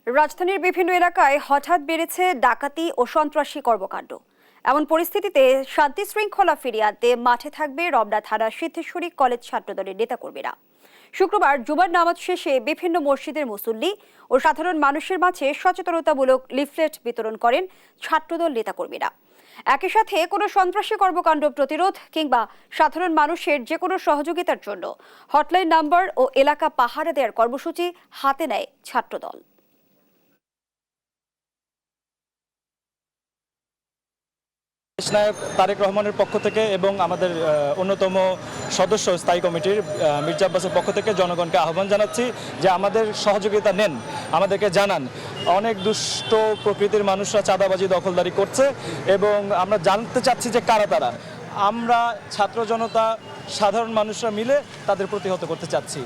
রাজধানীর বিভিন্ন এলাকায় হঠাৎ বেড়েছে ডাকাতি ও সন্ত্রাসী কর্মকাণ্ড। এমন পরিস্থিতিতে শান্তি শৃঙ্খলা ফিরিয়ে আনতে মাঠে থাকবে রমনা থানা সিদ্ধেশ্বরী কলেজ ছাত্রদলের নেতাকর্মীরা। শুক্রবার জুমার নামাজ শেষে বিভিন্ন মসজিদের মুসল্লি ও সাধারণ মানুষের মাঝে সচেতনতামূলক লিফলেট বিতরণ করেন ছাত্রদল নেতাকর্মীরা। একই সাথে কোনো সন্ত্রাসী কর্মকাণ্ড প্রতিরোধ কিংবা সাধারণ মানুষের যে কোনো সহযোগিতার জন্য হটলাইন নাম্বার ও এলাকা পাহারা দেওয়ার কর্মসূচি হাতে নেয় ছাত্রদল। নায়ক তারেক রহমানের পক্ষ থেকে এবং আমাদের অন্যতম সদস্য স্থায়ী কমিটির মির্জা আব্বাসের পক্ষ থেকে জনগণকে আহ্বান জানাচ্ছি যে আমাদের সহযোগিতা নেন, আমাদেরকে জানান। অনেক দুষ্ট প্রকৃতির মানুষরা চাঁদাবাজি দখলদারি করছে এবং আমরা জানতে চাচ্ছি যে কারা তারা। আমরা ছাত্র জনতা সাধারণ মানুষরা মিলে তাদের প্রতিহত করতে চাচ্ছি।